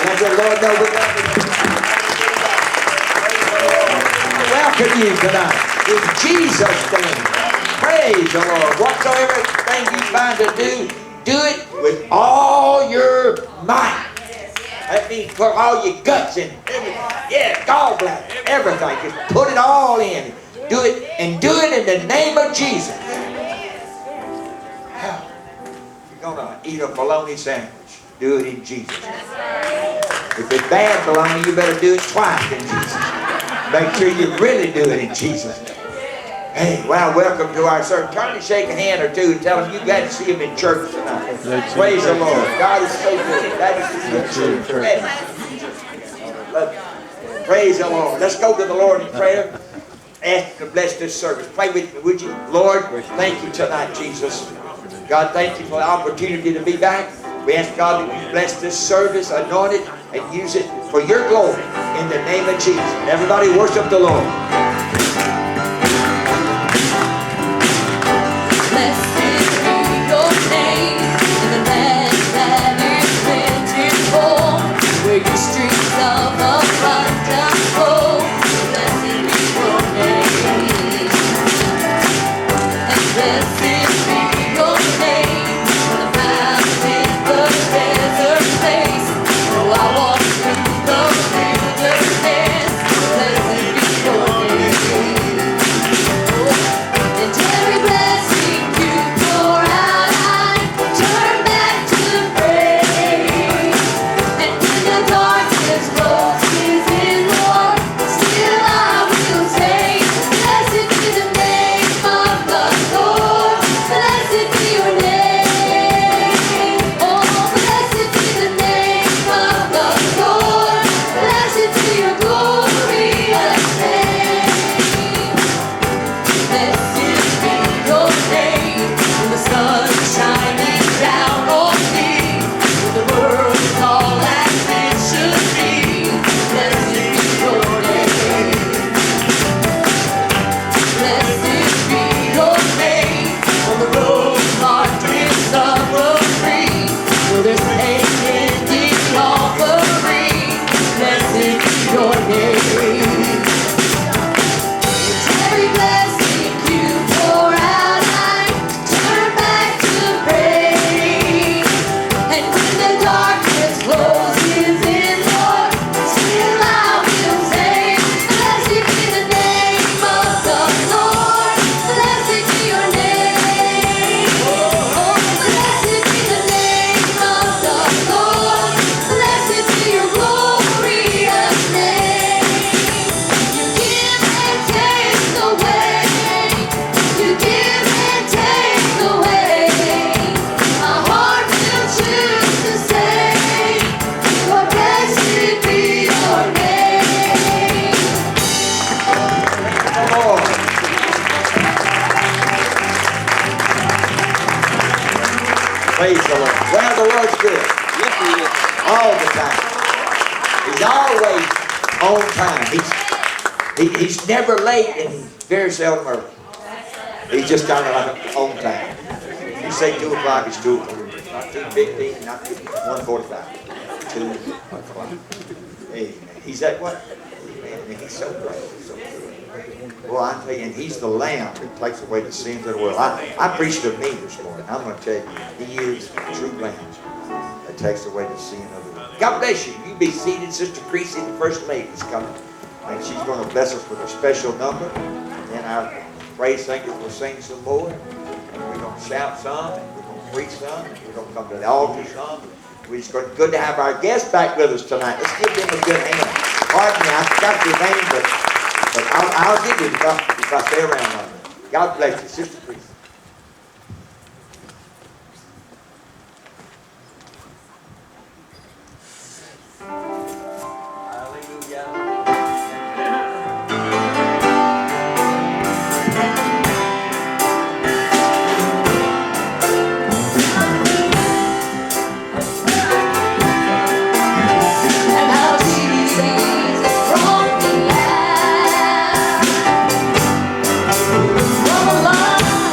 Let the Lord know we're going to welcome you tonight. In Jesus' name. Praise the Lord. Whatsoever thing you find to do, do it with all your might. That means put all your guts in. Yeah, gallbladder, everything. Just put it all in. Do it, and do it in the name of Jesus. You're going to eat a bologna sandwich. Do it in Jesus. If it's bad bologna, you better do it twice in Jesus. Make sure you really do it in Jesus. Hey, well, welcome to our service. Turn and shake a hand or two and tell them you got to see him in church tonight. Praise the Lord. God is so good. That is the good. Praise the Lord. Let's go to the Lord in prayer. Ask him to bless this service. Pray with me, would you? Lord, thank you tonight, Jesus. God, thank you for the opportunity to be back. We ask God that you bless this service, anoint it, and use it for your glory in the name of Jesus. Everybody worship the Lord. Blessed be your name in the land that is plentiful, where your streams of abundance flow. Blessed be your name. And blessed be your name on the mountain, the desert place. Oh, I walk through the wilderness. Blessed be your name. And every blessing you pour out, I turn back to praise. And when the darkness closes in, Lord, still I will say, blessed be the name of the Lord. Blessed be your name. Oh, blessed be the name of the Lord. Blessed be your glorious name. Blessed be your name when the sun is shining down on me, when the world is all as it should be. Blessed be your name. Blessed be your name on the road marked with suffering, where there's pain in the offering. Blessed be your name. Every blessing you pour out, I turn back to praise. And when the darkness closes in, Lord, still I will say, blessed be the name of the Lord. Blessed be your name. Oh, blessed be the name of the Lord. Blessed be your glorious name. You give and take away. You give and take away. My heart will choose to say, Lord, blessed be your name. Come on. Praise the Lord. Well, the Lord's good. Yes, He is. All the time. He's always on time. He's never late and very seldom early. He's just kind of like on time. You say 2 o'clock, it's 2 o'clock. Not 2:15, not 1:45. 2 o'clock. Amen. He's at what? Amen. He's so great. He's so good. Well, I tell you, and He's the Lamb that takes away the sins of the world. I preached to me this morning. I'm going to tell you, He is the true Lamb that takes away the sin of the world. God bless you. You be seated. Sister Creasy, the First Lady, is coming. And she's going to bless us with a special number. And then our praise singers will sing some more. And we're going to shout some. And we're going to preach some. And we're going to come to the altar some. It's good to have our guests back with us tonight. Let's give them a good hand. Pardon me, I forgot your name, but I'll give you if I stay around long. God bless you, Sister Creasy. And how Jesus brought me out from a long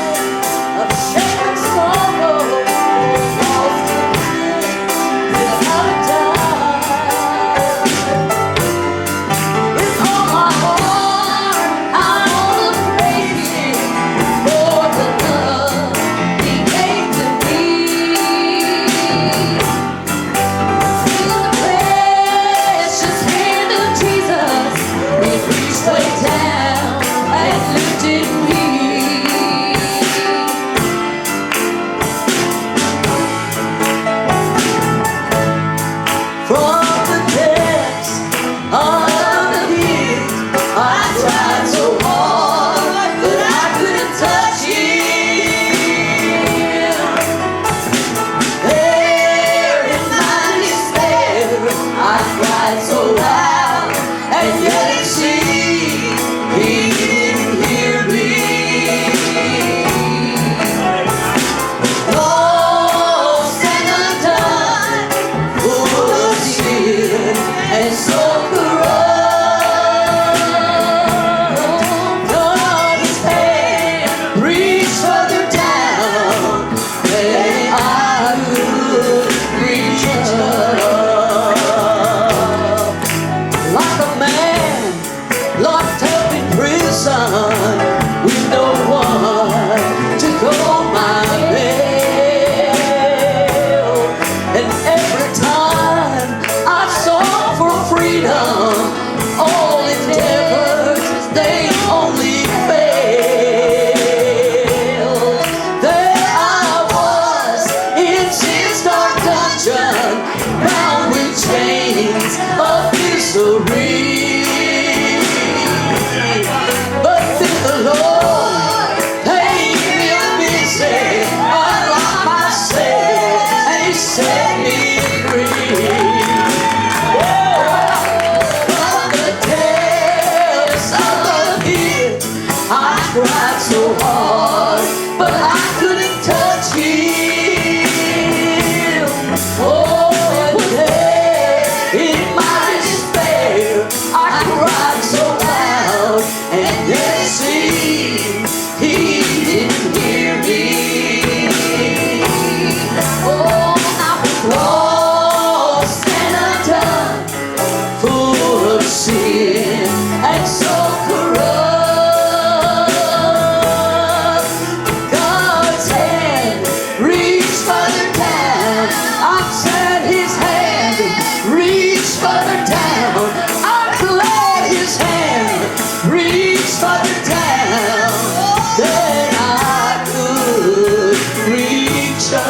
If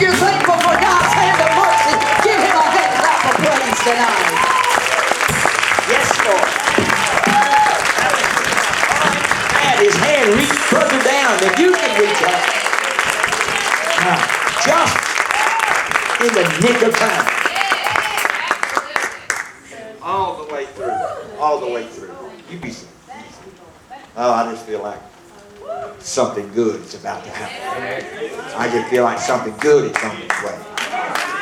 you're thankful for God's hand of mercy, give him a hand clap of praise tonight. Yes, Lord. And his hand reached further down than you can reach up. Just in the nick of time. All the way through. All the way through. You be so. Oh, I just feel like something good is about to happen. I just feel like something good is on its way.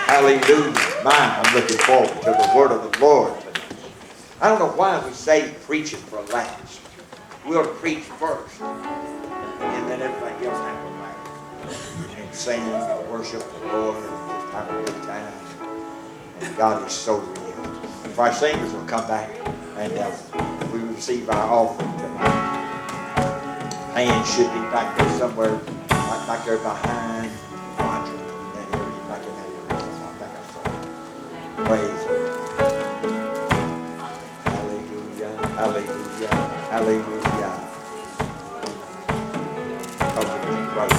Hallelujah. I'm looking forward to the word of the Lord. I don't know why we say preaching for last. We'll preach first, and then everything else happens later. And sing and worship the Lord and just have a good time. And God is so real. If our singers will come back and we receive our offering tonight. Hands should be back there somewhere, right back there behind Roger. That area, back in that area. I think I saw it. Praise the Lord. Hallelujah, hallelujah, hallelujah. Covington, right.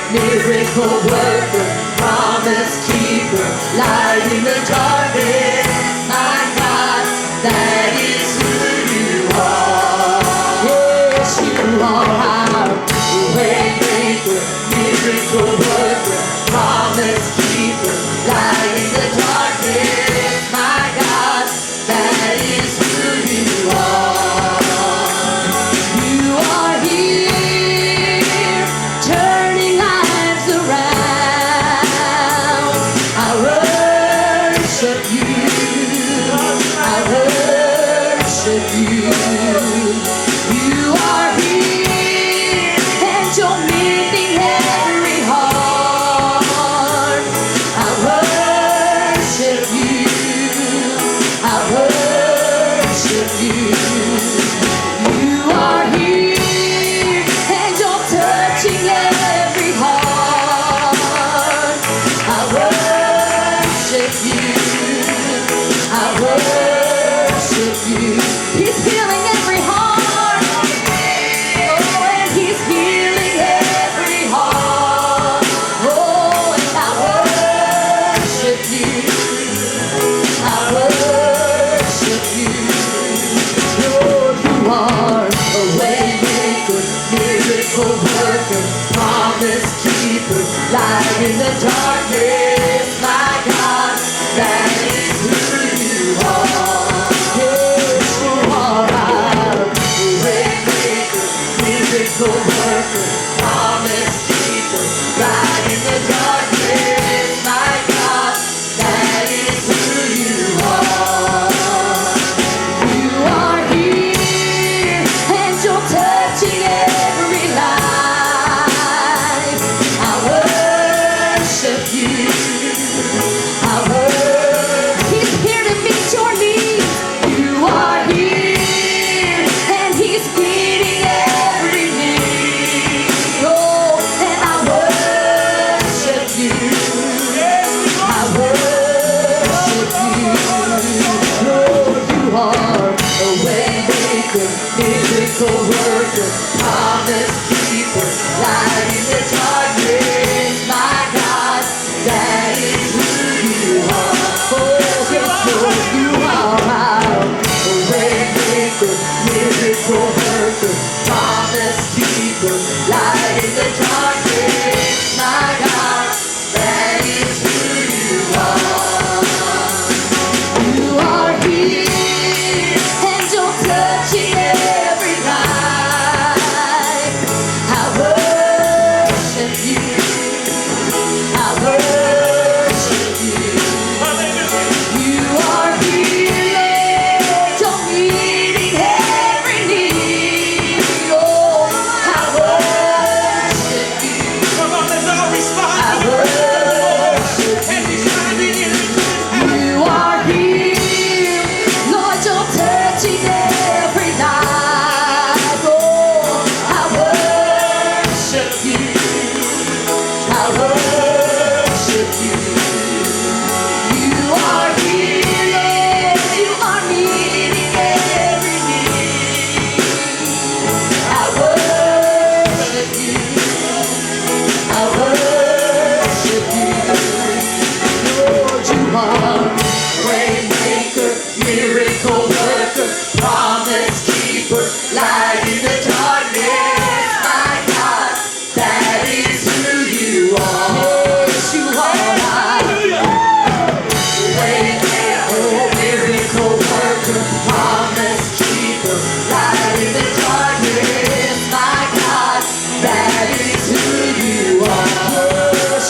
Miracle worker, promise keeper, light in the darkness. My God, that is who you are. Yes, you are. Waymaker, miracle worker, promise keeper, light in the darkness. My God, that is who you are. You are here, turning lives around.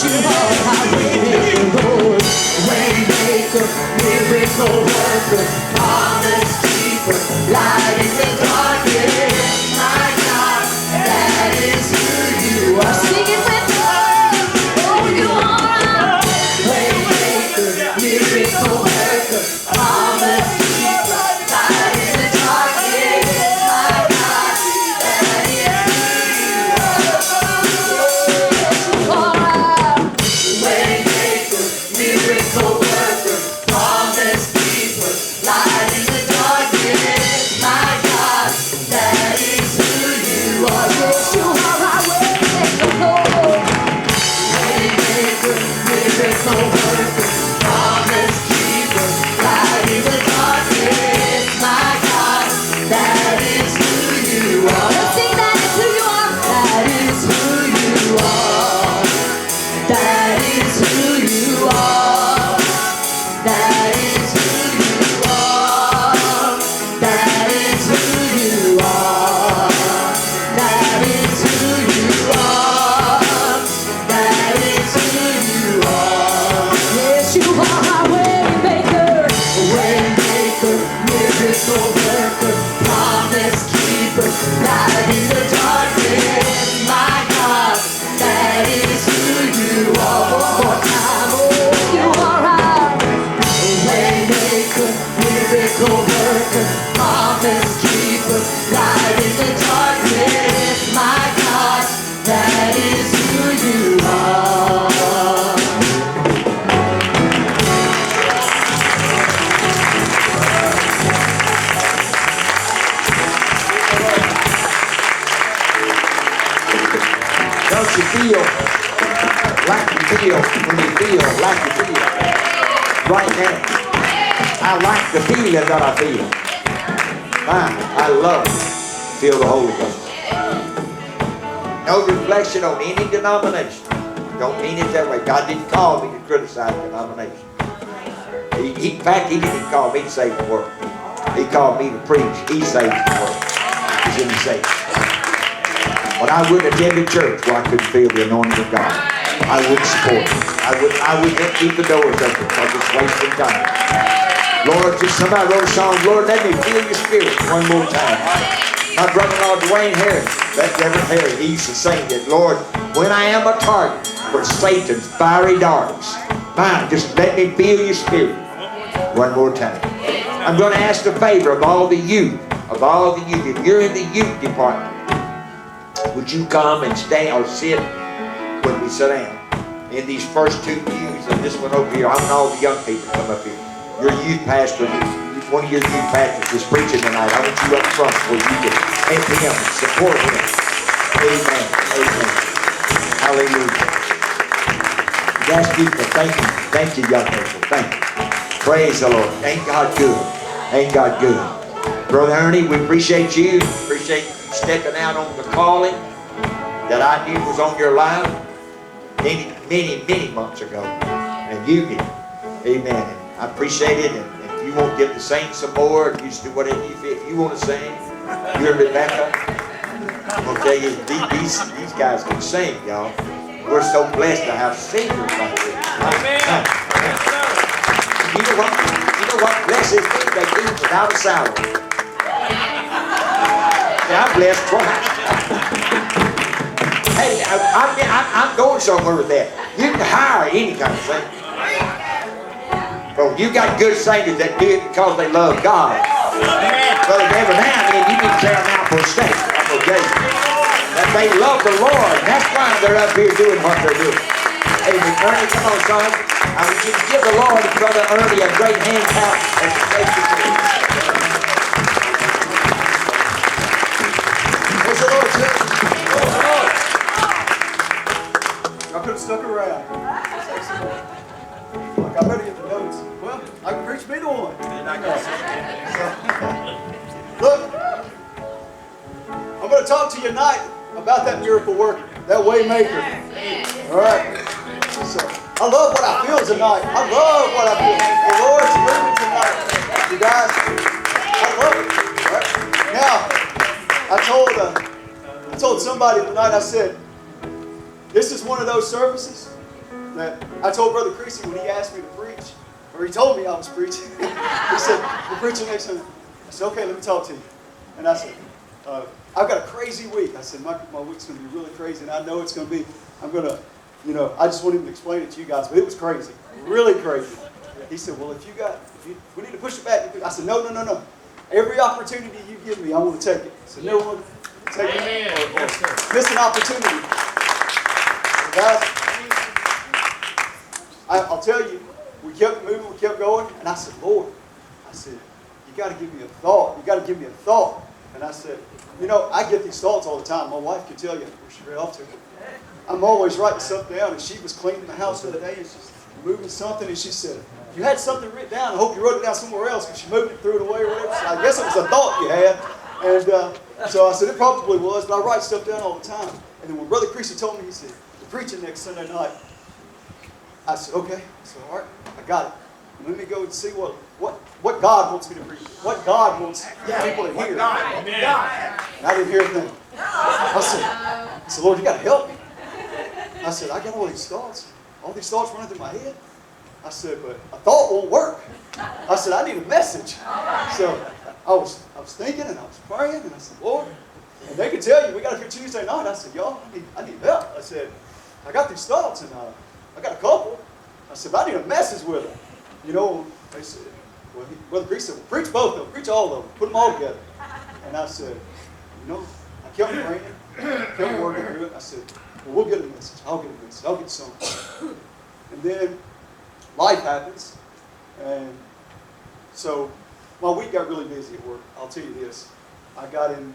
you are my waymaker, Lord. Waymaker, miracle worker, promise keeper, light in the darkness. My God, that is who you are. Sing it with me. Oh, you are. Waymaker, miracle worker, promise keeper, light in the darkness. My God, that is who you are. Waymaker, miracle worker, promise keeper, light in the darkness. My God, that is who you are. Yes, you are my waymaker, Lord. Waymaker, miracle worker, promise keeper, light in the darkness. My God, that is who you are. Let's sing that is who you are. That is who you are. That is who you are. That is who you are. That is who you are. That is who you are. That is who you are. Yes, you are my waymaker. Waymaker, miracle worker, promise keeper, light in the darkness. My God, that is who you are. One more time, oh, you are right. Waymaker, miracle worker, promise keeper, light in the darkness. My God, that is who you are. Don't you feel like you feel when you feel like you feel right now? I like the feeling that I feel. I love it. Feel the Holy Ghost. No reflection on any denomination. Don't mean it that way. God didn't call me to criticize denomination. In fact, He didn't call me to save the world. He called me to preach. He saves the world. He's in the save. But I wouldn't attend a church where I couldn't feel the anointing of God. I wouldn't support it. I wouldn't keep the doors open because it's wasting time. Lord, just somebody wrote a song, Lord, let me feel your spirit one more time. My brother-in-law, Dwayne Harris, that Reverend Harry, he used to sing that, Lord, when I am a target for Satan's fiery darts, just let me feel your spirit one more time. I'm going to ask the favor of all the youth, if you're in the youth department, would you come and stand or sit when we sit down? In these first two pews and this one over here, I want all the young people to come up here. Your youth pastor, one of your youth pastors is preaching tonight. I want you up front where you can help him and support him. Amen. Amen. Hallelujah. Yes, people, thank you. Thank you, young people. Thank you. Praise the Lord. Ain't God good? Ain't God good? Brother Ernie, we appreciate you. Appreciate you stepping out on the calling that I knew was on your life many months ago. And you did. Amen. I appreciate it. And if you want to get to sing some more, you just do whatever you feel. If you want to sing, you're Rebecca. I'm going to tell you, these guys can sing, y'all. We're so blessed to have singers like this. Amen. You know what blesses me? They do without a salary. Yeah, I'm blessed twice. Hey, I'm going somewhere with that. You can hire any kind of singer. Well, you got good singers that do it because they love God. But every now and then you need to tear them out for a stage. I'm going to tell you. That they love the Lord. That's why they're up here doing what they're doing. Amen. Ernie, come on, son. I want you to give the Lord and Brother Ernie a great hand clap as he takes the stage. Praise the Lord, church. Praise the Lord. I could have stuck around. Look, I better get the notes. Well, I can preach me the one. Look, I'm going to talk to you tonight about that miracle worker, that way maker. All right. So, I love what I feel tonight. I love what I feel. The Lord's moving tonight. You guys, I love it. All right? Now, I told somebody tonight, I said, this is one of those services that I told Brother Creasy when he asked me to preach, or he told me I was preaching. He said, "We're preaching next Sunday." I said, "Okay, let me talk to you." And I said, "I've got a crazy week." I said, my week's going to be really crazy, and I know it's going to be, I'm going to, I just won't even explain it to you guys, but it was crazy, really crazy. He said, "Well, if we need to push it back." I said, "No. Every opportunity you give me, I want to take it." I said, "No one take it or miss an opportunity." So guys, I'll tell you, we kept moving, we kept going, and I said, "Lord," I said, "you got to give me a thought. You got to give me a thought." And I said, I get these thoughts all the time. My wife could tell you where she read off to. I'm always writing stuff down, and she was cleaning the house the other day, and she's moving something, and she said, "You had something written down. I hope you wrote it down somewhere else," because she moved it, threw it away, or whatever. So I guess it was a thought you had. And so I said, "It probably was," but I write stuff down all the time. And then when Brother Creasy told me, he said, "We're preaching next Sunday night," I said, "Okay." I said, "All right, I got it. Let me go and see what God wants me to preach. What God wants people to hear." And I didn't hear a thing. I said, "Lord, you got to help me." I said, "I got all these thoughts. All these thoughts running through my head." I said, "But a thought won't work." I said, "I need a message." So I was thinking, and I was praying, and I said, "Lord," and they could tell you, we got up here Tuesday night. I said, "Y'all, I need help." I said, "I got these thoughts, and I got a couple." I said, "But I need a message with them." They said, well, Brother Creasy said, "Well, preach both of them, preach all of them, put them all together." And I said, I kept praying, kept working through it. I said, "Well, we'll get a message. I'll get a message. I'll get something." And then life happens, and so my week got really busy at work. I'll tell you this. I got in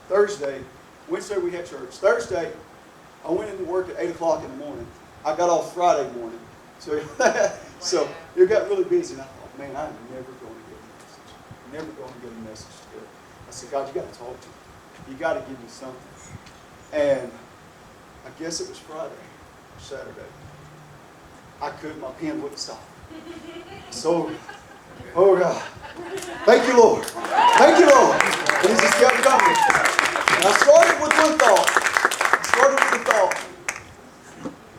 Thursday. Wednesday we had church. Thursday, I went into work at 8 o'clock in the morning. I got off Friday morning. So it got really busy, and I thought, man, I'm never going to get a message. Never going to get a message today. I said, "God, you got to talk to me. You got to give me something." And I guess it was Friday or Saturday. I couldn't, my pen wouldn't stop. So, oh God, thank you, Lord. Thank you, Lord. And it just kept coming. And I started with one thought.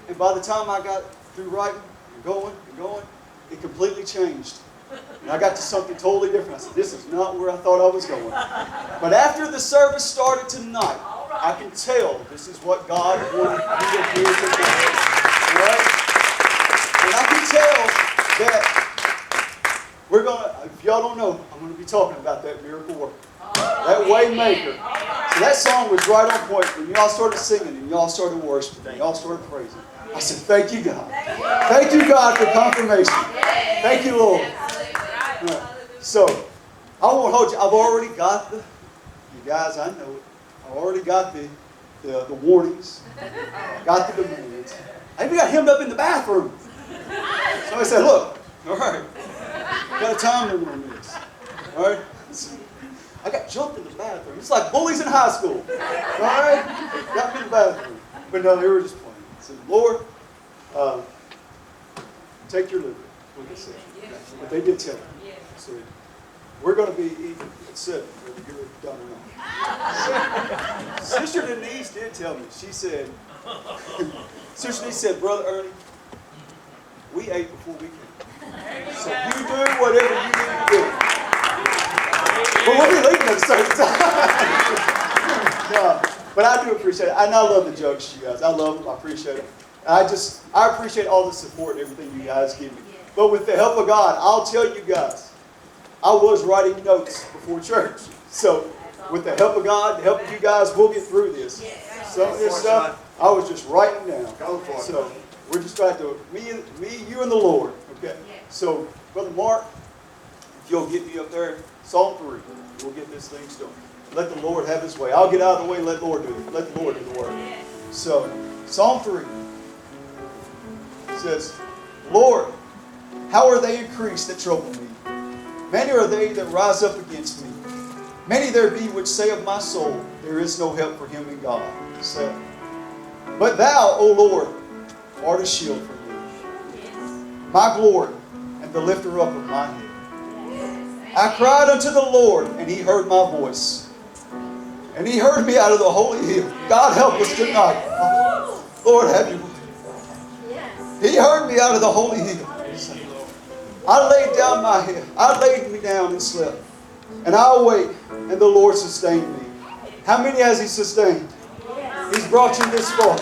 And by the time I got through writing and going, it completely changed. And I got to something totally different. I said, "This is not where I thought I was going." But after the service started tonight, I can tell this is what God wanted me to hear tonight. All right? And I can tell that we're going to, if y'all don't know, I'm going to be talking about that miracle worker. That way maker. So that song was right on point when y'all started singing and y'all started worshiping and y'all started praising. I said, "Thank you, God. Thank you, God, for confirmation. Thank you, Lord." Right. So, I won't hold you. I've already got you guys, I know it. I've already got the warnings. I got the demands. I even got hemmed up in the bathroom. Somebody said, "Look, all right, got a time limit on this. All right?" I got jumped in the bathroom. It's like bullies in high school. All right? Got me in the bathroom. But no, they were just playing. I said, "Lord, take your liberty with this session." But they did tell me. I said, "We're going to be eating at 7, whether you're done or not." Sister Denise did tell me. She said, Sister Denise said, "Brother Ernie, we ate before we came. So you do whatever you need to do." But we'll be leaving at a certain time. No, but I do appreciate it. And I love the jokes, you guys. I love them. I appreciate them. I appreciate all the support and everything you guys give me. But with the help of God, I'll tell you guys, I was writing notes before church. So with the help of God, the help of you guys, we'll get through this. Some of this stuff, I was just writing down. So we're just trying to, me, you, and the Lord. Okay. So, Brother Mark, if you'll get me up there, Psalm 3, we'll get this thing started. Let the Lord have His way. I'll get out of the way and let the Lord do it. Let the Lord do the work. So, Psalm 3 says, "Lord, how are they increased that trouble me? Many are they that rise up against me. Many there be which say of my soul, there is no help for him in God." So, "But thou, O Lord, art a shield for me, my glory, and the lifter up of my head. I cried unto the Lord, and He heard my voice. And He heard me out of the holy hill." God help us tonight. Lord, have your way. He heard me out of the holy hill. I laid down my head. I laid me down and slept. And I awake, and the Lord sustained me. How many has He sustained? He's brought you this far.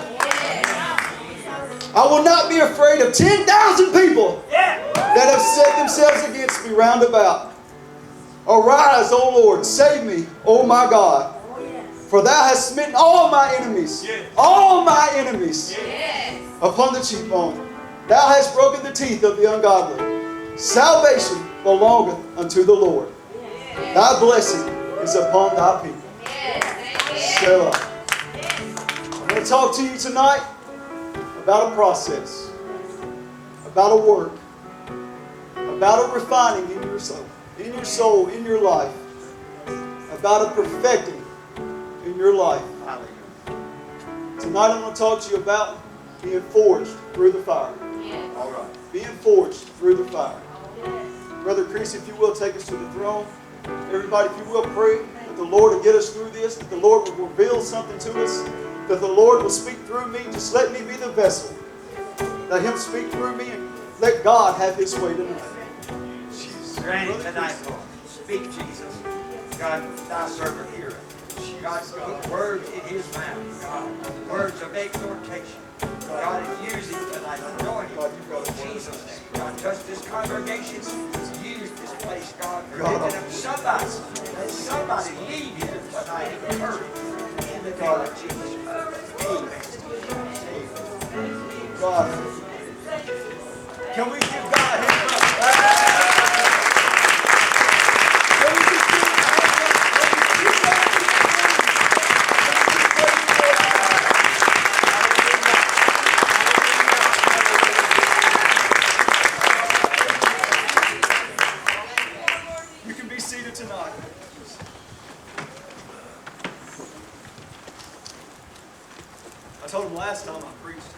I will not be afraid of 10,000 people that have set themselves against me round about. Arise, O Lord, save me, O my God. For thou hast smitten all my enemies, upon the cheekbone. Thou hast broken the teeth of the ungodly. Salvation belongeth unto the Lord. Thy blessing is upon thy people. Selah. I'm going to talk to you tonight about a process, about a work, about a refining in your soul, in your life, about a perfecting in your life. Tonight I'm going to talk to you about being forged through the fire. All right. Being forged through the fire. Brother Chris, if you will, take us to the throne. Everybody, if you will, pray that the Lord will get us through this, that the Lord will reveal something to us, that the Lord will speak through me. Just let me be the vessel. Let Him speak through me and let God have His way tonight. Jesus. Granted tonight, Lord. Speak, Jesus. God, thy servant heareth. God, put words in his mouth. God, words of exhortation. God, use him tonight. Anoint him. In Jesus' name. God, touch this congregation. Use this place, God, for lifting up somebody. Let somebody leave here tonight in courage. In the name of Jesus. Amen. God. Can we give God His love? Last time I preached,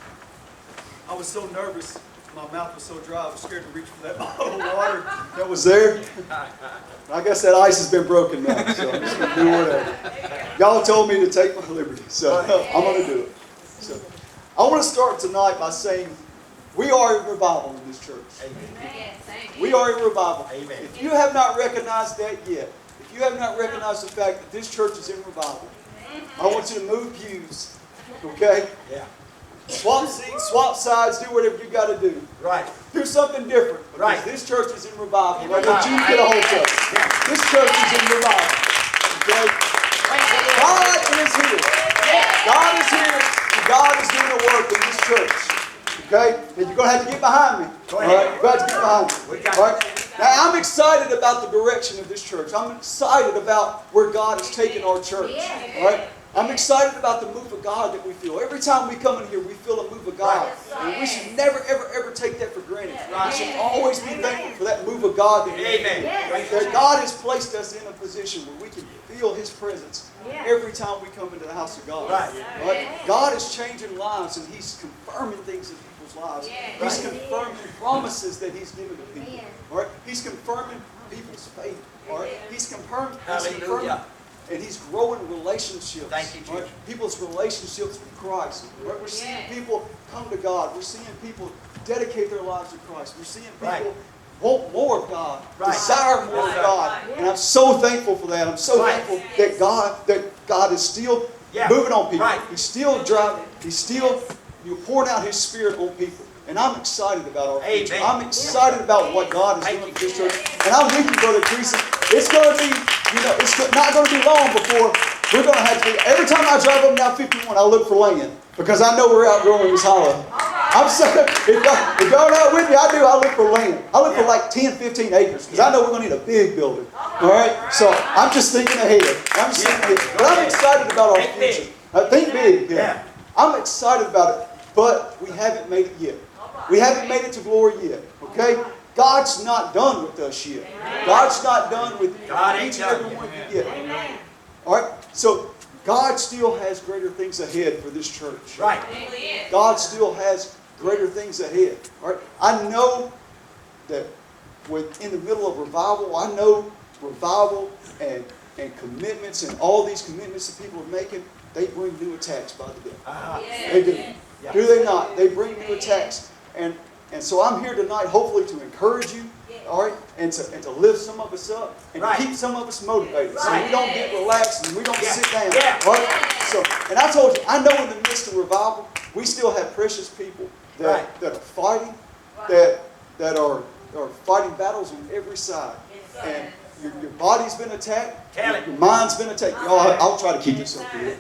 I was so nervous, my mouth was so dry, I was scared to reach for that bottle of water that was there. I guess that ice has been broken now, so I'm just going to do whatever. Y'all told me to take my liberty, so I'm going to do it. So I want to start tonight by saying we are in revival in this church. Amen. We are in revival. Amen. If you have not recognized that yet, if you have not recognized the fact that this church is in revival, I want you to move pews. Okay? Yeah. Swap seats, swap sides, do whatever you got to do. Right. Do something different. Because right. This church is in revival. I want you to get a hold of it. Yeah. This church is in revival. Okay? God is here. God is here. And God is doing a work in this church. Okay? And you're going to have to get behind me. Go ahead. All right? You're going to have to get behind me. All right? Now, I'm excited about the direction of this church. I'm excited about where God is taking our church. All right? I'm excited about the move of God that we feel. Every time we come in here, we feel a move of God. And we should never, ever, ever take that for granted. We should always be thankful for that move of God that we feel. That God has placed us in a position where we can feel His presence every time we come into the house of God. Right? God is changing lives and He's confirming things in people's lives. He's confirming promises that He's given to people. All right? He's confirming people's faith. All right? He's confirming. And He's growing relationships. Thank you, Jesus. Right? People's relationships with Christ. Right? We're seeing people come to God. We're seeing people dedicate their lives to Christ. We're seeing people want more of God, desire more of God. And I'm so thankful for that. I'm so thankful that God is still moving on people. He's still driving. He's still pouring out His Spirit on people. And I'm excited about our future. I'm excited about what God is doing for this church. And I'm with you, Brother Creasy. It's going to be, it's not going to be long before we're going to have to, every time I drive up now 51, I look for land. Because I know we're outgrowing this hollow. I'm saying, if y'all not with me, I look for land. I look for like 10, 15 acres. Because I know we're going to need a big building. All right? So I'm just thinking ahead. But I'm excited about our future. Think big. Yeah. I'm excited about it. But we haven't made it yet. We haven't made it to glory yet, okay? God's not done with us yet. God's not done with each and every one of you yet. All right? So God still has greater things ahead for this church. Right. God still has greater things ahead. All right? I know that in the middle of revival, I know revival and commitments and all these commitments that people are making, they bring new attacks by the day. They do. Do they not? They bring new attacks. And so I'm here tonight, hopefully, to encourage you, all right, and to lift some of us up, and to keep some of us motivated, so we don't get relaxed and we don't sit down. All right? So, and I told you, I know in the midst of revival, we still have precious people that are fighting, that are fighting battles on every side, and your body's been attacked, your mind's been attacked. I'll try to keep this up here.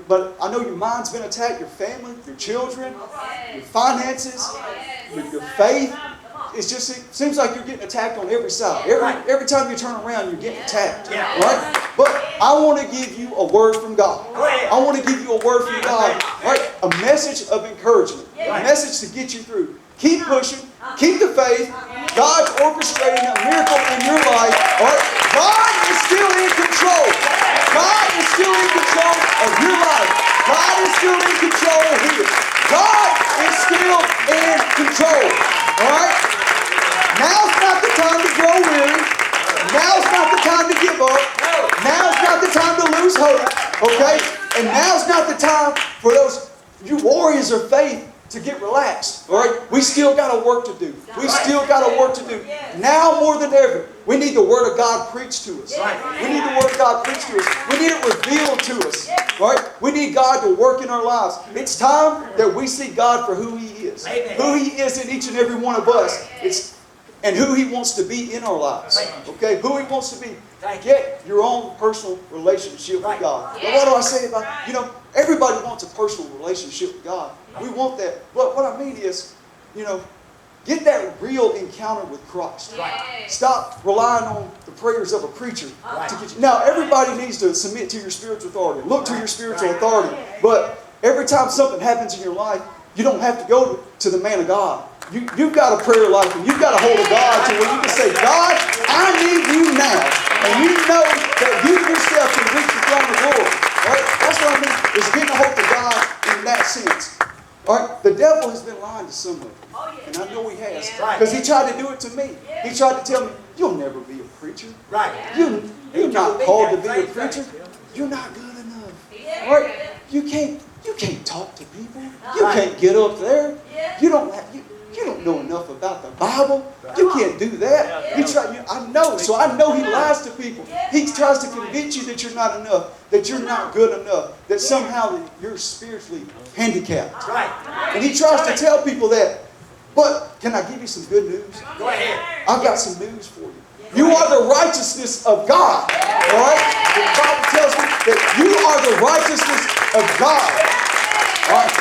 But I know your mind's been attacked, your family, your children, your finances, your faith. It seems like you're getting attacked on every side. Every time you turn around, you're getting attacked. Right? But I want to give you a word from God. I want to give you a word from God. Right? A message of encouragement. A message to get you through. Keep pushing. Keep the faith. God's orchestrating a miracle in your life. Right? God is still in control. God is still in control of your life. God is still in control here. God is still in control. Alright? Now's not the time to grow weary. Now's not the time to give up. Now's not the time to lose hope. Okay? And now's not the time for you warriors of faith to get relaxed. Alright? We still got a work to do. We still got a work to do. Now more than ever, we need the Word of God preached to us. We need the Word of God preached to us. We need it revealed to us. Right? We need God to work in our lives. It's time that we see God for who He is. Who He is in each and every one of us. And who He wants to be in our lives. Okay? Who He wants to be. Get your own personal relationship with God. Now, what do I say about, everybody wants a personal relationship with God. We want that. But what I mean is, get that real encounter with Christ. Stop relying on the prayers of a preacher to get you. Now, everybody needs to submit to your spiritual authority. Look to your spiritual authority. But every time something happens in your life, you don't have to go to the man of God. You've got a prayer life, and you've got a hold of God to where you can say, God, I need you now. And you know that you yourself can reach the throne of glory. Right? That's what I mean, is getting a hold of God in that sense. All right? The devil has been lying to some of you. And I know he has. Because he tried to do it to me. He tried to tell me, you'll never be a preacher. You're not called to be a preacher. You're not good enough. All right? You can't talk to people. You can't get up there. You don't know enough about the Bible. You can't do that. I know. So I know he lies to people. He tries to convince you that you're not enough, that you're not good enough, that somehow you're spiritually handicapped. And he tries to tell people that. But can I give you some good news? Go ahead. I've got some news for you. You are the righteousness of God. All right? The Bible tells me that you are the righteousness of God. All right?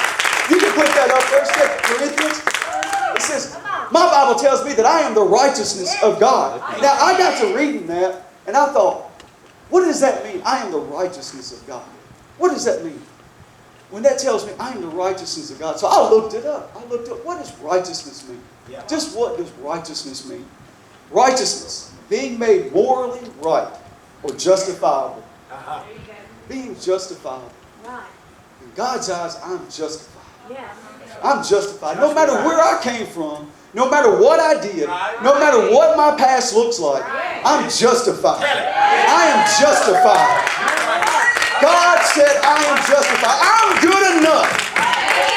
You can put that up there. 2 Corinthians. It says, my Bible tells me that I am the righteousness of God. Now, I got to reading that, and I thought, what does that mean? I am the righteousness of God. What does that mean? When that tells me I am the righteousness of God. So I looked it up. What does righteousness mean? Just what does righteousness mean? Righteousness, being made morally right or justifiable. Being justifiable. In God's eyes, I'm justified. I'm justified. No matter where I came from, no matter what I did, no matter what my past looks like, I'm justified. I am justified. God said I am justified. I'm good enough.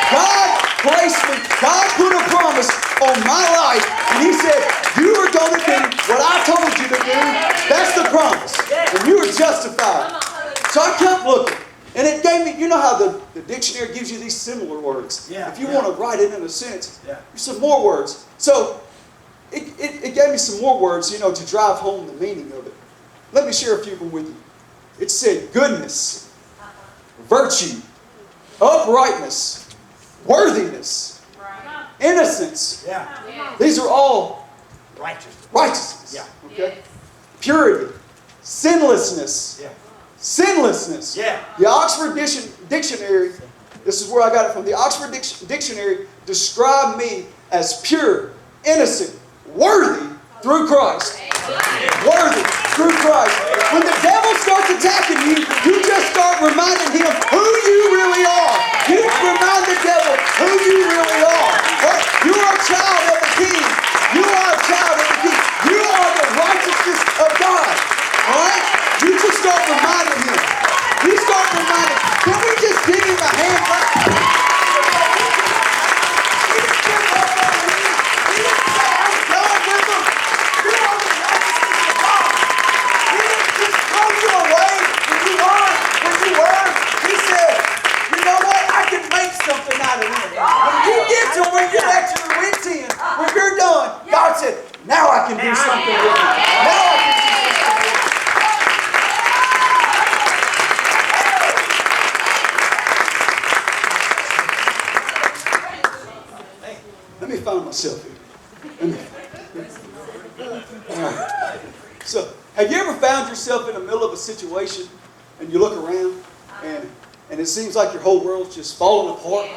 God placed me. God put a promise on my life. And He said, you are going to do what I told you to do. That's the promise. And you are justified. So I kept looking. And it gave me, you know how the dictionary gives you these similar words. If you want to write it in a sentence, there's some more words. So it gave me some more words, to drive home the meaning of it. Let me share a few of them with you. It said goodness, virtue, uprightness, worthiness, innocence. These are all righteousness. Okay? Purity, sinlessness. Sinlessness. The Oxford Dictionary, this is where I got it from. The Oxford Dictionary described me as pure, innocent, worthy through Christ. Worthy through Christ. When the devil starts attacking you, you just start reminding him who you really are. You remind the devil who you really are. You are a child of the King. You are a child of the King. You are the righteousness of God. Alright? You just start reminding him. You start reminding him. Can we just give him a hand clap? how to win. When you get to where your lecture wins in, when you're done, God said, now I can do something with it. Now I can do something. Let me find myself here. All right. So, have you ever found yourself in the middle of a situation and you look around and it seems like your whole world's just falling apart,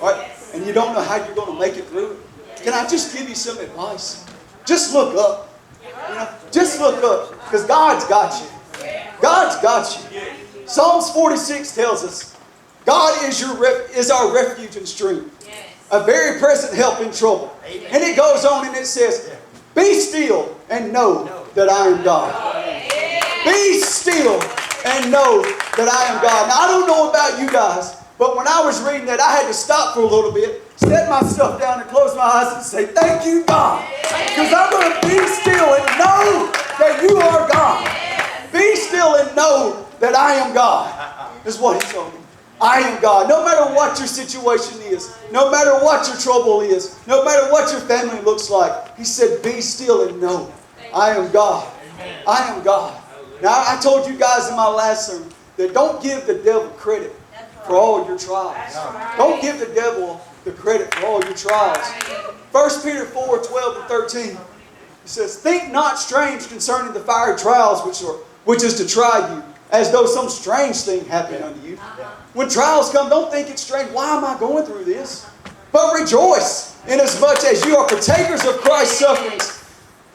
right? And you don't know how you're going to make it through it? Can I just give you some advice? Just look up. You know, just look up, because God's got you. God's got you. Psalms 46 tells us, God is our refuge and strength, a very present help in trouble. And it goes on and it says, be still and know that I am God. Be still and know that I am God. Now, I don't know about you guys, but when I was reading that, I had to stop for a little bit, set myself down and close my eyes and say, thank you, God. Because I'm going to be still and know that you are God. Be still and know that I am God, is what he told me. I am God. No matter what your situation is, no matter what your trouble is, no matter what your family looks like, he said, be still and know I am God. I am God. Now, I told you guys in my last sermon that don't give the devil credit for all your trials. Don't give the devil the credit for all your trials. 1 Peter 4, 12 and 13. It says, think not strange concerning the fiery trials which is to try you, as though some strange thing happened unto you. When trials come, don't think it's strange. Why am I going through this? But rejoice, inasmuch as you are partakers of Christ's sufferings,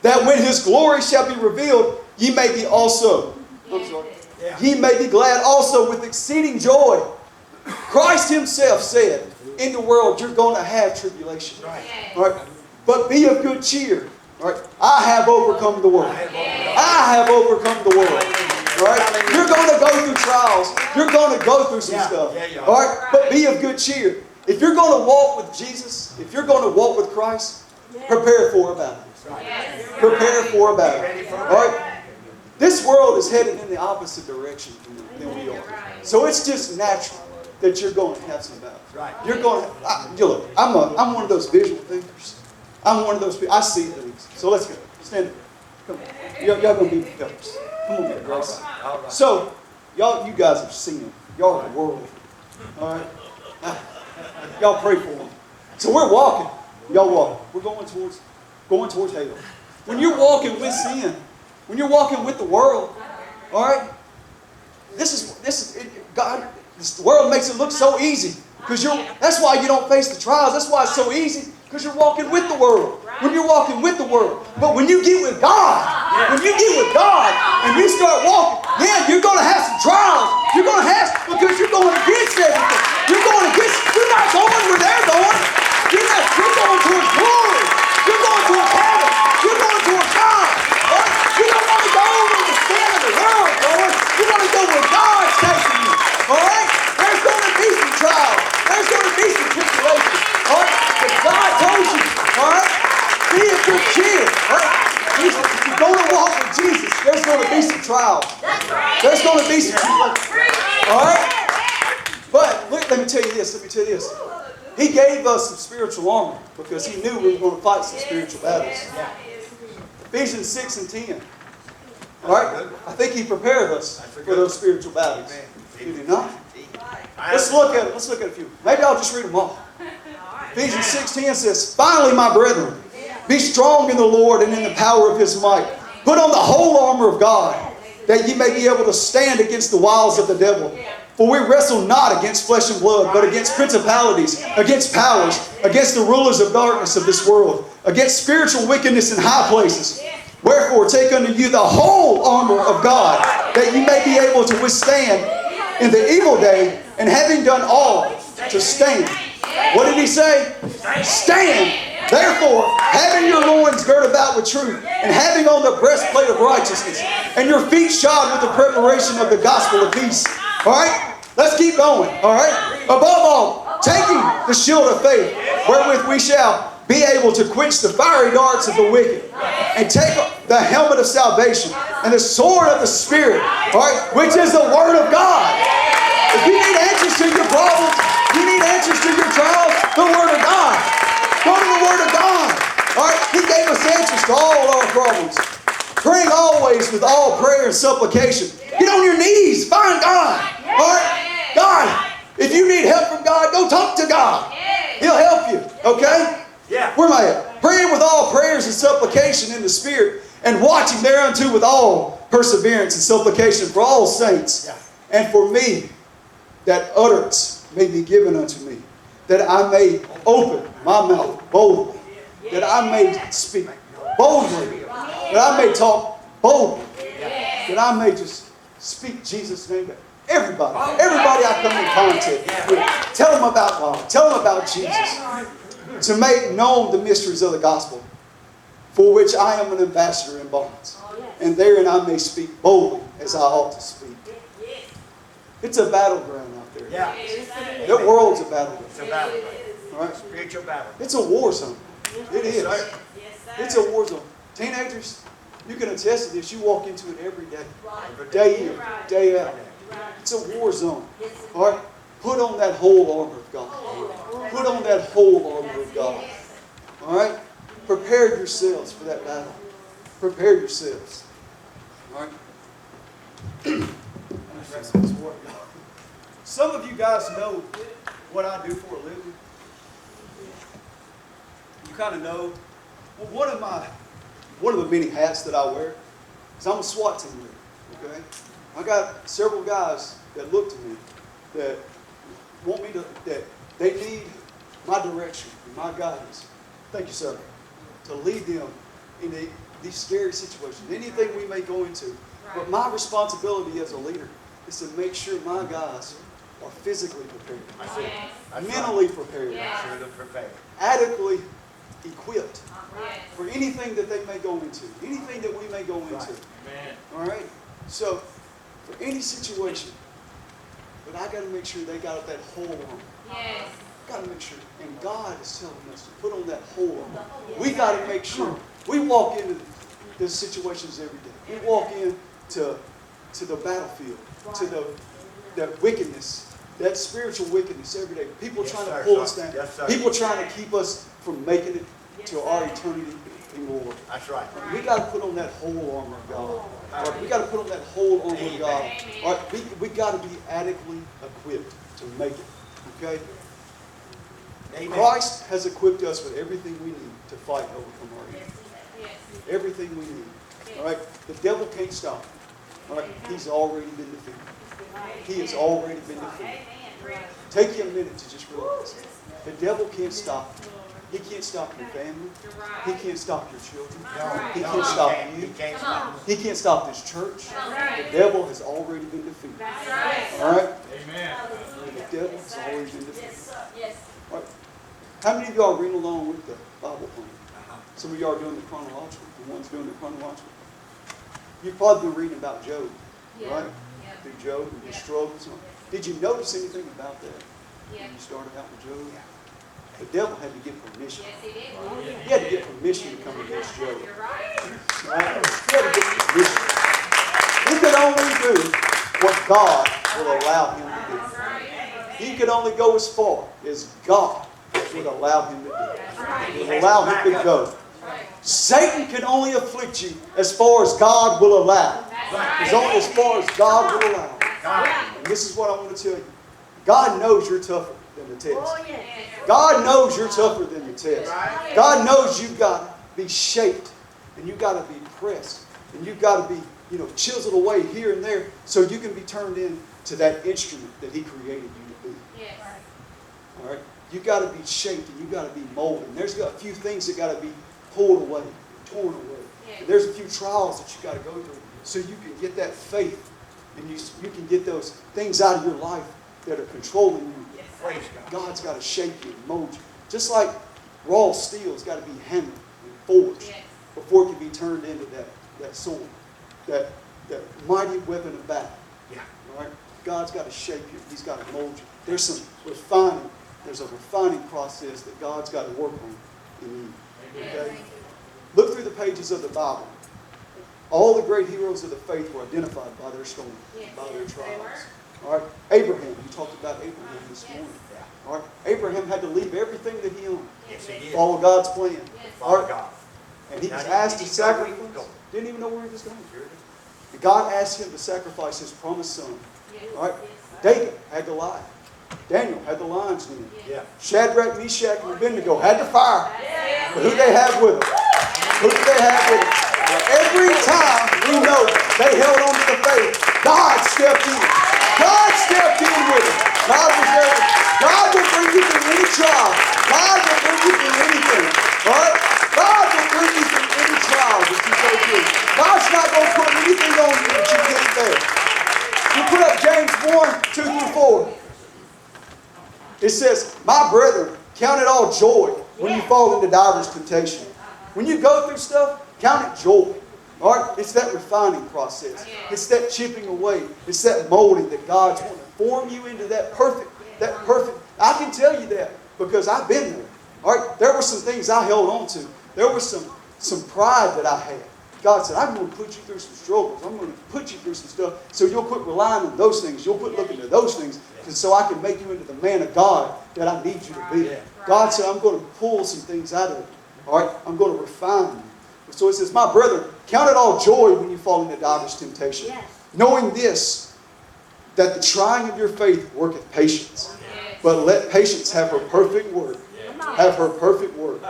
that when his glory shall be revealed, ye may be also. Ye may be glad also with exceeding joy. Christ himself said, in the world you're going to have tribulation. Right? But be of good cheer. Right? I have overcome the world. I have overcome the world. Right? You're going to go through trials. You're going to go through some stuff. All right? But be of good cheer. If you're going to walk with Jesus, if you're going to walk with Christ, prepare for a battle. Prepare for a battle. All right? This world is headed in the opposite direction than we are. So it's just natural that you're going to have some battles. You're going to, look, I'm one of those visual thinkers. I'm one of those people. I see things. So let's go. Stand up. Come on. Y'all going to be propellers. Come on, man, Grace. So, you guys are seeing. Y'all are the world. All right? Y'all pray for them. So we're walking. Y'all walk. We're going towards hell. When you're walking with sin, when you're walking with the world, all right? God, this world makes it look so easy. That's why you don't face the trials. That's why it's so easy. Because you're walking with the world. When you're walking with the world. But when you get with God, and you start walking, yeah, you're going to have some trials. You're going to have, because you're going against everything. You're not going where they're going. You're going towards glory. You're going towards heaven. You're going towards God. Right? You don't want to go where the sin of the world is going. You want to go where God's taking you. All right? There's going to be some trials. There's going to be some tribulation. All right? But God told you, all right? Be a good cheer. All right? If you're going to walk with Jesus, there's going to be some trials. There's going to be some tribulation. All right? But let me tell you this. He gave us some spiritual armor because he knew we were going to fight some spiritual battles. Ephesians 6 and 10. All right? I think he prepared us for those spiritual battles. Did he not? Let's look at a few. Maybe I'll just read them all. Ephesians 6:10 says, finally, my brethren, be strong in the Lord and in the power of his might. Put on the whole armor of God, that ye may be able to stand against the wiles of the devil. For we wrestle not against flesh and blood, but against principalities, against powers, against the rulers of darkness of this world, against spiritual wickedness in high places. Wherefore take unto you the whole armor of God, that ye may be able to withstand in the evil day, and having done all, to stand. What did he say? Stand. Therefore, having your loins girt about with truth, and having on the breastplate of righteousness, and your feet shod with the preparation of the gospel of peace. All right? Let's keep going. All right? Above all, taking the shield of faith, wherewith we shall be able to quench the fiery darts of the wicked, and take the helmet of salvation, and the sword of the Spirit, all right, which is the Word of God. If you need answers to your problems, you need answers to your trials, problems. Praying always with all prayer and supplication. Get on your knees. Find God. All right? God, if you need help from God, go talk to God. He'll help you. Okay? Yeah. Where am I at? Praying with all prayers and supplication in the Spirit, and watching thereunto with all perseverance and supplication for all saints, and for me, that utterance may be given unto me, that I may open my mouth boldly, that I may speak boldly, that I may talk boldly, that I may just speak Jesus' name to everybody I come in contact with. Tell them about God. Tell them about Jesus. To make known the mysteries of the gospel, for which I am an ambassador in bonds. And therein I may speak boldly as I ought to speak. It's a battleground out there. Yeah. The world's a battleground. It's a battleground. All right? Spiritual battle. It's a war zone. It is. Yes, sir. It's a war zone. Teenagers, you can attest to this. You walk into it every day. Day in, day out. It's a war zone. All right? Put on that whole armor of God. Put on that whole armor of God. All right? Prepare yourselves for that battle. Prepare yourselves. All right? Some of you guys know what I do for a living. You kind of know. Well, one of the many hats that I wear is I'm a SWAT team leader. Okay? I got several guys that look to me that want me to, that they need my direction and my guidance. Thank you, sir. To lead them in these scary situations, anything we may go into. But my responsibility as a leader is to make sure my guys are physically prepared, mentally prepared, adequately equipped for anything that they may go into, anything that we may go into. All right? So, for any situation, but I got to make sure they got that whole armor. Got to make sure. And God is telling us to put on that whole armor. We got to make sure. We walk into the situations every day. We walk into the battlefield, to that wickedness, that spiritual wickedness every day. People trying to pull us down. People trying to keep us from making it to our eternity in glory. That's right. We got to put on that whole armor of God. All right, we got to put on that whole armor of God. All right, we got to be adequately equipped to make it. Okay? Amen. Christ has equipped us with everything we need to fight and overcome our enemies. Everything we need. All right? The devil can't stop. All right? He's already been defeated. He has already been defeated. Take you a minute to just realize the devil can't stop you. He can't stop your family. He can't stop your children. He can't stop you. He can't stop this church. The devil has already been defeated. All right? Amen. The devil has already been defeated. All right. How many of y'all read along with the Bible plan? Some of y'all are doing the chronological. The ones doing the chronological. You've probably been reading about Job, right? Through Job and his struggles. Did you notice anything about that when you started out with Job? The devil had to get permission. He had to get permission to come against Job. Right? He had to get permission. He could only do what God will allow him to do. He could only go as far as God would allow him to do. Would allow him to go. Satan can only afflict you as far as God will allow. As far as God will allow. And this is what I want to tell you. God knows you're tougher than the test. God knows you're tougher than the test. God knows you've got to be shaped and you've got to be pressed and you've got to be, chiseled away here and there so you can be turned into that instrument that He created you to be. All right? You've got to be shaped and you've got to be molded. And there's a few things that got to be pulled away, torn away. And there's a few trials that you've got to go through so you can get that faith and you can get those things out of your life that are controlling you. God's got to shape you and mold you. Just like raw steel has got to be hammered and forged before it can be turned into that sword, that mighty weapon of battle. All right? God's got to shape you. He's got to mold you. There's some refining. There's a refining process that God's got to work on in you. Okay? Look through the pages of the Bible. All the great heroes of the faith were identified by their storms, by their trials. All right? Abraham, you talked about Abraham this morning. All right? Abraham had to leave everything that he owned. Follow God's plan. All right? And he was asked to sacrifice. Didn't even know where he was going. And God asked him to sacrifice his promised son. All right? David had Goliath. Daniel had the lions in him. Shadrach, Meshach, and Abednego had the fire. But who did they have with them? Who did they have with them? Every time we know they held on to the faith, God stepped in. God stepped in with them. God was there. God will bring you through any trial. God will bring you through anything. All right? God will bring you through any trial that you go through. God's not going to put anything on you that you can't bear. You put up James 1, 2-4. It says, my brethren, count it all joy when you fall into divers temptation. When you go through stuff, count it joy. All right? It's that refining process. It's that chipping away. It's that molding that God's want to form you into that perfect. I can tell you that because I've been there. All right? There were some things I held on to. There was some pride that I had. God said, I'm going to put you through some struggles. I'm going to put you through some stuff so you'll quit relying on those things. You'll quit looking to those things so I can make you into the man of God that I need you to be. God said, I'm going to pull some things out of you. All right? I'm going to refine you. So it says, my brethren, count it all joy when you fall into divers temptation. Knowing this, that the trying of your faith worketh patience. But let patience have her perfect work. Have her perfect work.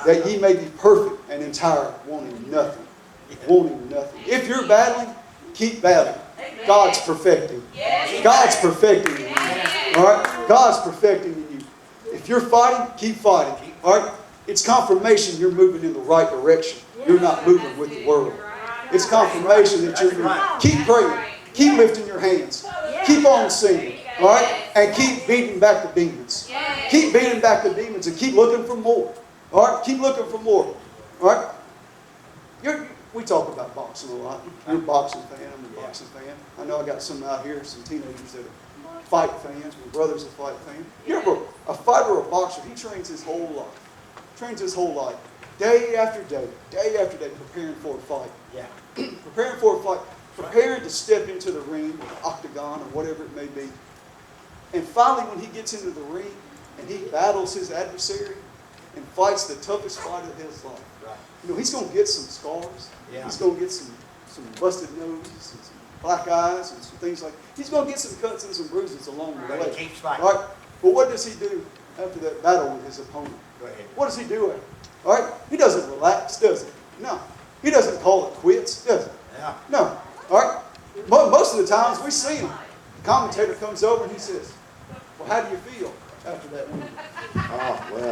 That ye may be perfect and entire, wanting nothing. Wanting nothing. If you're battling, keep battling. God's perfecting. God's perfecting in you. All right? God's perfecting in you. If you're fighting, keep fighting. All right? It's confirmation you're moving in the right direction. You're not moving with the world. It's confirmation that you're moving. Keep praying. Keep lifting your hands. Keep on singing. All right? And keep beating back the demons. Keep beating back the demons and keep looking for more. All right? Keep looking for more. All right? We talk about boxing a lot. You're a boxing fan. I'm a boxing fan. I know I got some out here, some teenagers that are fight fans. My brother's a fight fan. You ever, a fighter or a boxer, he trains his whole life. Trains his whole life. Day after day, preparing for a fight. Preparing for a fight. Preparing to step into the ring, or the octagon, or whatever it may be. And finally, when he gets into the ring, and he battles his adversary, and fights the toughest fight of his life. You know, he's going to get some scars. He's going to get some busted noses and some black eyes and some things like that. He's going to get some cuts and some bruises along the way. Keeps fighting. All right? But what does he do after that battle with his opponent? What does he do after? All right? He doesn't relax, does he? No. He doesn't call it quits, does he? No. All right? Most of the times we see him. The commentator comes over and he says, well, how do you feel after that win?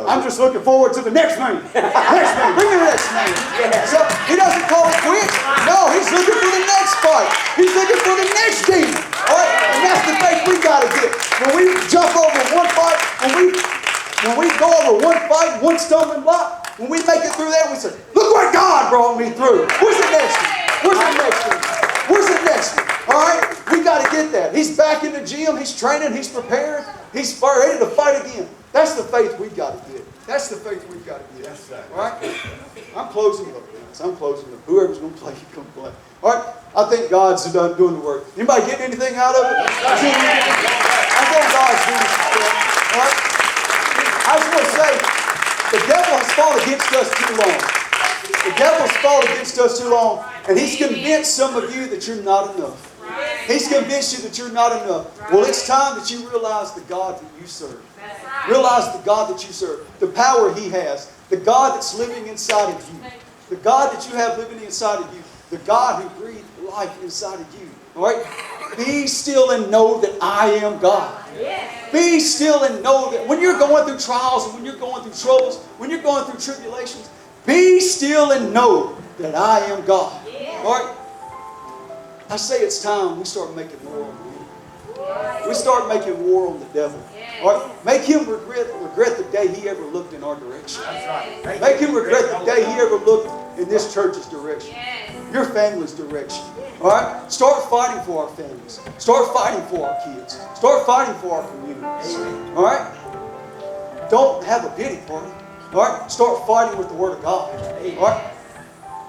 I'm just looking forward to the next man. Next man. Bring me the next man. So he doesn't call it quits. No, he's looking for the next fight. He's looking for the next demon. All right? And that's the faith we got to get. When we jump over one fight, when we go over one fight, one stumbling block, when we make it through there, we say, look what God brought me through. Where's the next one? Where's the next one? Where's the next one? All right? We got to get that. He's back in the gym. He's training. He's prepared. He's ready to fight again. That's the faith we've got to get. That's the faith we've got to get. All right? I'm closing up, guys. I'm closing up. Whoever's going to play, you can play. All right? I think God's done doing the work. Anybody getting anything out of it? I think God's doing some stuff. All right? I just want to say, the devil has fought against us too long. The devil's fought against us too long, and he's convinced some of you that you're not enough. He's convinced you that you're not enough. Well, it's time that you realize the God that you serve. Realize the God that you serve. The power He has. The God that's living inside of you. The God that you have living inside of you. The God who breathed life inside of you. All right? Be still and know that I am God. Be still and know that when you're going through trials and when you're going through troubles, when you're going through tribulations, be still and know that I am God. All right? I say it's time we start making war on the enemy. We start making war on the devil. All right? Make him regret the day he ever looked in our direction. Make him regret the day he ever looked in this church's direction. Your family's direction. All right? Start fighting for our families. Start fighting for our kids. Start fighting for our communities. All right? Don't have a pity party. All right? Start fighting with the Word of God. All right?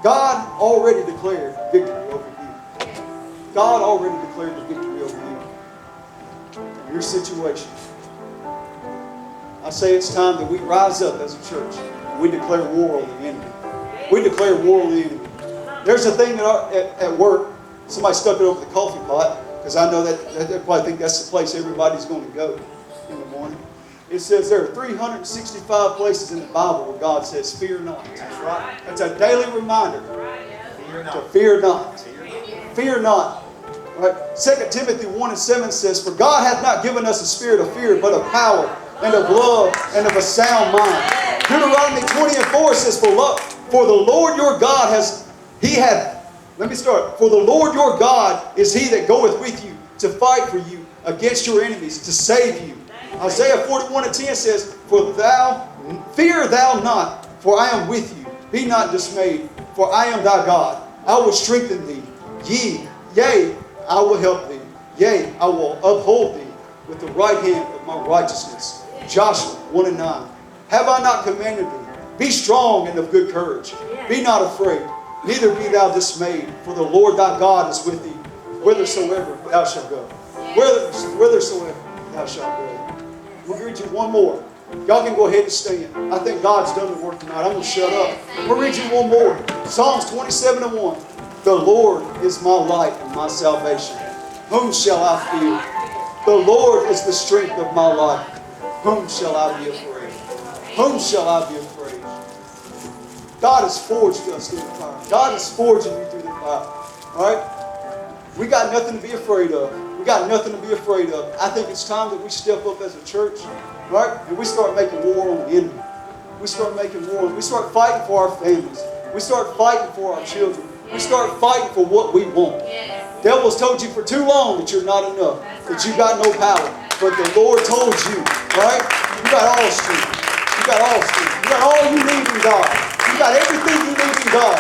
God already declared victory over you. God already declared the victory over you. In your situation. I say it's time that we rise up as a church. And we declare war on the enemy. We declare war on the enemy. There's a thing at work. Somebody stuck it over the coffee pot, because I know that they probably think that's the place everybody's going to go in the morning. It says there are 365 places in the Bible where God says, fear not. Right? That's a daily reminder to fear not. Fear not. Right? 2 Timothy 1:7 says, for God hath not given us a spirit of fear, but of power and of love and of a sound mind. Deuteronomy 20:4 says, for the Lord your God for the Lord your God is he that goeth with you to fight for you against your enemies, to save you. Isaiah 41:10 says, fear thou not, for I am with you. Be not dismayed, for I am thy God. I will strengthen thee. Yea, I will help thee. Yea, I will uphold thee with the right hand of my righteousness. Joshua 1:9. Have I not commanded thee? Be strong and of good courage. Be not afraid, neither be thou dismayed, for the Lord thy God is with thee, whithersoever thou shalt go. Whithersoever thou shalt go. We'll read you one more. Y'all can go ahead and stand. I think God's done the work tonight. I'm going to shut up. We'll read you one more. Psalms 27:1. The Lord is my light and my salvation. Whom shall I fear? The Lord is the strength of my life. Whom shall I be afraid? Whom shall I be afraid? God has forged us through the fire. God is forging you through the fire. All right? We got nothing to be afraid of. We got nothing to be afraid of. I think it's time that we step up as a church, right? And we start making war on the enemy. We start making war. We start fighting for our families. We start fighting for our children. We start fighting for what we want. Devil's told you for too long that you're not enough, that you got no power. But the Lord told you, right? You got all strength. You got all strength. You got all you need in God. You got everything you need in God.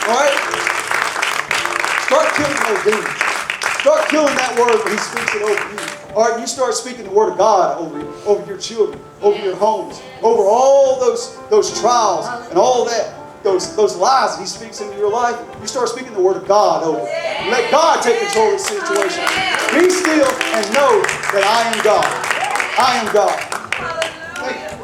All right? Start killing those demons. Start killing that word when he speaks it over you. All right? You start speaking the word of God over your children, over your homes, over all those trials and all that. Those lies that he speaks into your life, you start speaking the word of God over it. Let God take control of the situation. Be still and know that I am God. I am God. Thank you.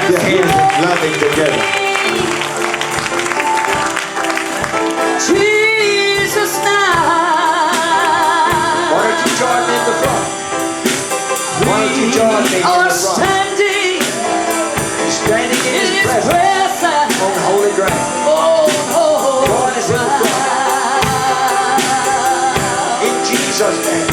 Your hands are loving together. Jesus now. Why don't you join me in the front? Why don't you join me in the front? Standing in his presence on holy ground. Join us in the front. In Jesus' name.